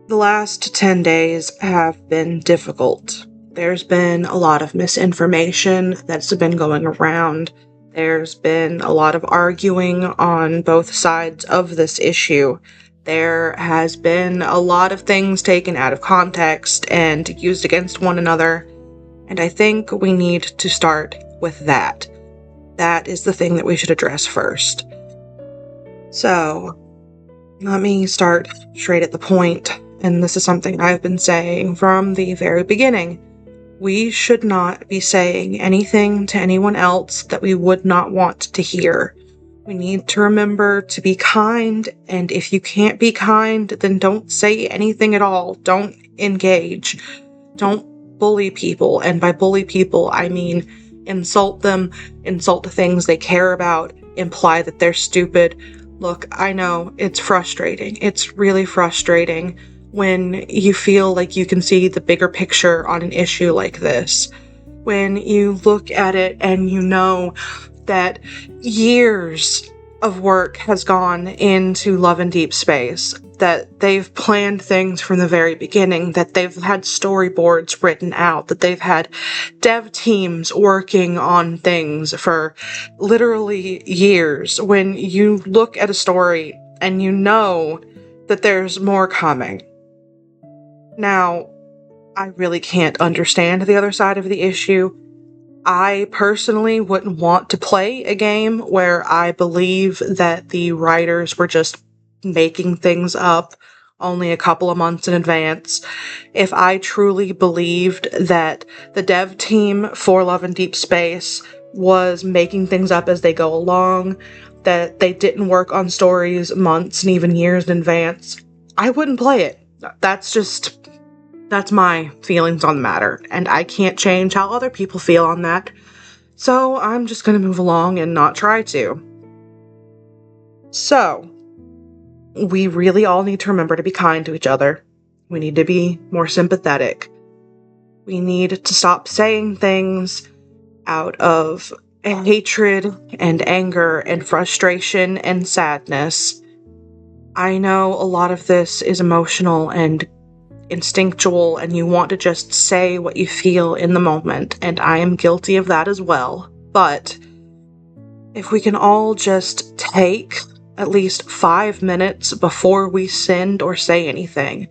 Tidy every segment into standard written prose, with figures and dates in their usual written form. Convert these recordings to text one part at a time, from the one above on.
The last 10 days have been difficult. There's been a lot of misinformation that's been going around. There's been a lot of arguing on both sides of this issue. There has been a lot of things taken out of context and used against one another, and I think we need to start with that. That is the thing that we should address first. So, let me start straight at the point, and this is something I've been saying from the very beginning. We should not be saying anything to anyone else that we would not want to hear. We need to remember to be kind, and if you can't be kind, then don't say anything at all. Don't engage. Don't bully people, and by bully people, I mean insult them, insult the things they care about, imply that they're stupid. Look, I know it's frustrating. It's really frustrating when you feel like you can see the bigger picture on an issue like this. When you look at it and you know that years of work has gone into Love and Deep Space, that they've planned things from the very beginning, that they've had storyboards written out, that they've had dev teams working on things for literally years. When you look at a story and you know that there's more coming. Now, I really can't understand the other side of the issue. I personally wouldn't want to play a game where I believe that the writers were just making things up only a couple of months in advance. If I truly believed that the dev team for Love and Deep Space was making things up as they go along, that they didn't work on stories months and even years in advance, I wouldn't play it. That's my feelings on the matter, and I can't change how other people feel on that, so I'm just gonna move along and not try to. So, we really all need to remember to be kind to each other. We need to be more sympathetic. We need to stop saying things out of hatred and anger and frustration and sadness. I know a lot of this is emotional and instinctual, and you want to just say what you feel in the moment, and I am guilty of that as well. But if we can all just take at least 5 minutes before we send or say anything,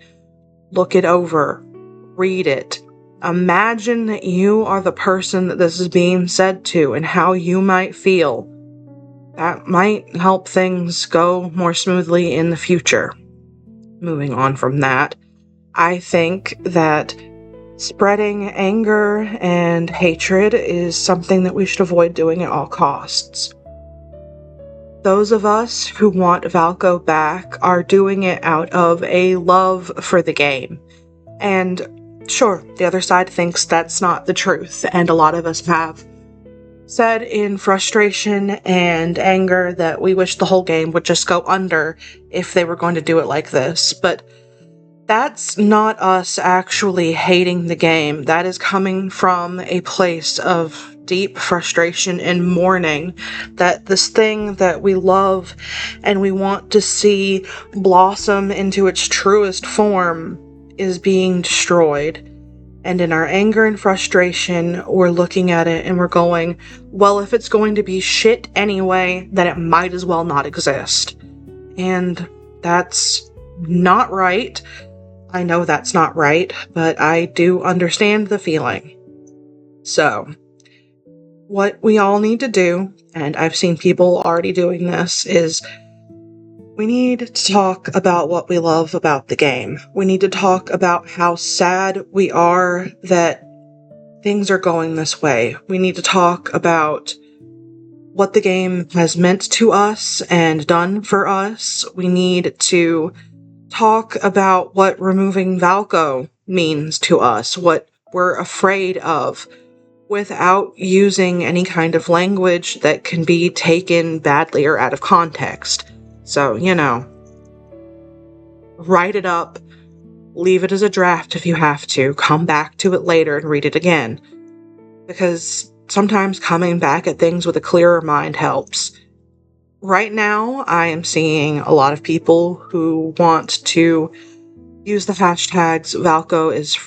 look it over, read it, imagine that you are the person that this is being said to and how you might feel, that might help things go more smoothly in the future. Moving on from that, I think that spreading anger and hatred is something that we should avoid doing at all costs. Those of us who want Valko back are doing it out of a love for the game. And sure, the other side thinks that's not the truth, and a lot of us have said in frustration and anger that we wish the whole game would just go under if they were going to do it like this. But that's not us actually hating the game. That is coming from a place of deep frustration and mourning that this thing that we love and we want to see blossom into its truest form is being destroyed. And in our anger and frustration, we're looking at it and we're going, well, if it's going to be shit anyway, then it might as well not exist. And that's not right. I know that's not right, but I do understand the feeling. So, what we all need to do, and I've seen people already doing this, is we need to talk about what we love about the game. We need to talk about how sad we are that things are going this way. We need to talk about what the game has meant to us and done for us. We need to talk about what removing Valko means to us, what we're afraid of, without using any kind of language that can be taken badly or out of context. So, write it up, leave it as a draft if you have to, come back to it later and read it again. Because sometimes coming back at things with a clearer mind helps. Right now, I am seeing a lot of people who want to use the hashtags Valko is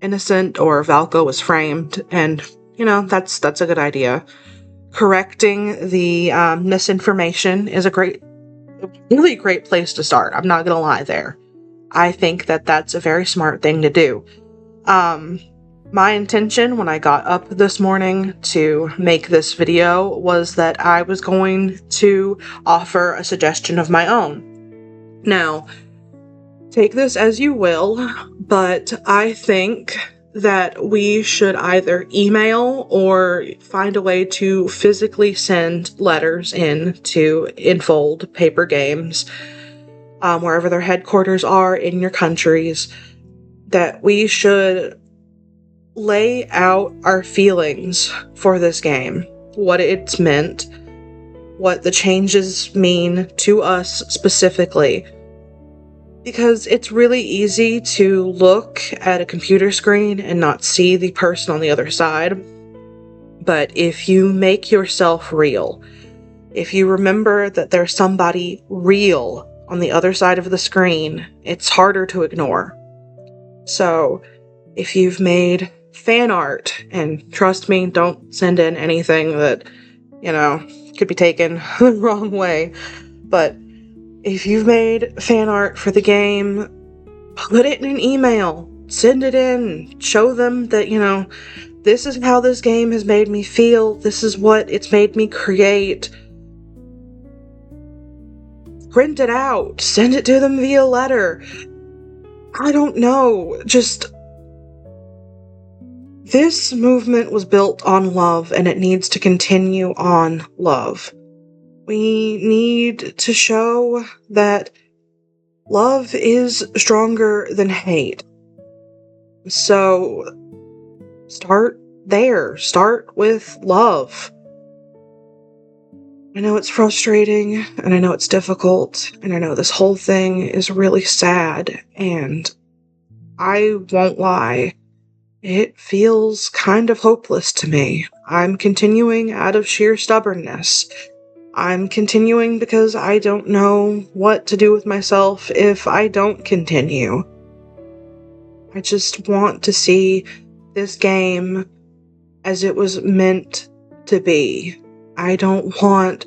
innocent or Valko was framed, and that's a good idea. Correcting the misinformation is a really great place to start. I'm not gonna lie there. I think that that's a very smart thing to do. My intention when I got up this morning to make this video was that I was going to offer a suggestion of my own. Now, take this as you will, but I think that we should either email or find a way to physically send letters in to Infold Paper Games, wherever their headquarters are in your countries, that we should lay out our feelings for this game, what it's meant, what the changes mean to us specifically. Because it's really easy to look at a computer screen and not see the person on the other side. But if you make yourself real, if you remember that there's somebody real on the other side of the screen, it's harder to ignore. So, if you've made fan art, and trust me, don't send in anything that, could be taken the wrong way, but if you've made fan art for the game, put it in an email, send it in, show them that, this is how this game has made me feel, this is what it's made me create. Print it out, send it to them via letter. I don't know, just... This movement was built on love, and it needs to continue on love. We need to show that love is stronger than hate. So, start there. Start with love. I know it's frustrating, and I know it's difficult, and I know this whole thing is really sad, and I won't lie. It feels kind of hopeless to me. I'm continuing out of sheer stubbornness. I'm continuing because I don't know what to do with myself if I don't continue. I just want to see this game as it was meant to be. I don't want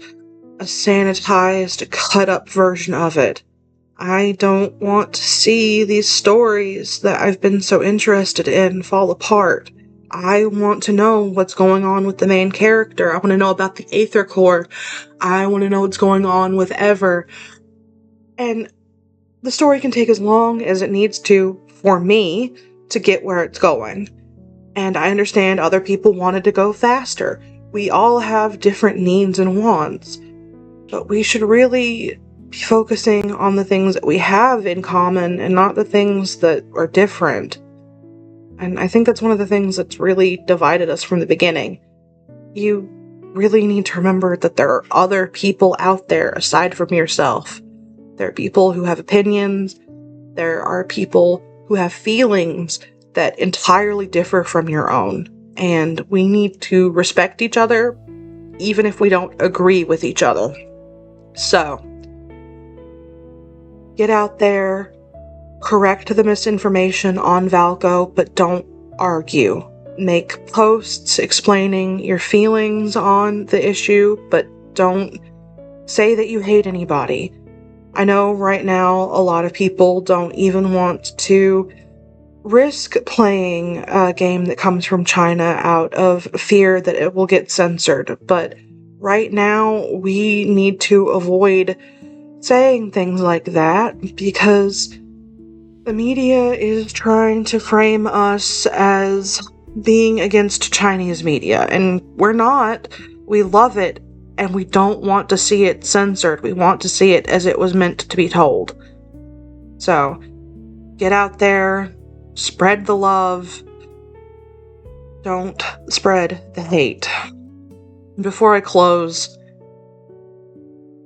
a sanitized, cut-up version of it. I don't want to see these stories that I've been so interested in fall apart. I want to know what's going on with the main character. I want to know about the Aether Core. I want to know what's going on with Ever. And the story can take as long as it needs to for me to get where it's going. And I understand other people wanted to go faster. We all have different needs and wants. But we should really be focusing on the things that we have in common and not the things that are different. And I think that's one of the things that's really divided us from the beginning. You really need to remember that there are other people out there aside from yourself. There are people who have opinions. There are people who have feelings that entirely differ from your own. And we need to respect each other, even if we don't agree with each other. So, get out there, correct the misinformation on Valko, but don't argue. Make posts explaining your feelings on the issue, but don't say that you hate anybody. I know right now a lot of people don't even want to risk playing a game that comes from China out of fear that it will get censored, but right now we need to avoid saying things like that because the media is trying to frame us as being against Chinese media, and we're not. We love it, and we don't want to see it censored. We want to see it as it was meant to be told. So, get out there, spread the love, don't spread the hate. Before I close,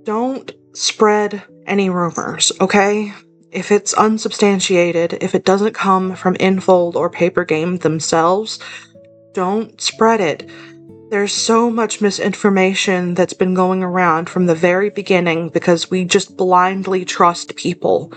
don't spread any rumors, okay? If it's unsubstantiated, if it doesn't come from Infold or Paper Game themselves, don't spread it. There's so much misinformation that's been going around from the very beginning because we just blindly trust people.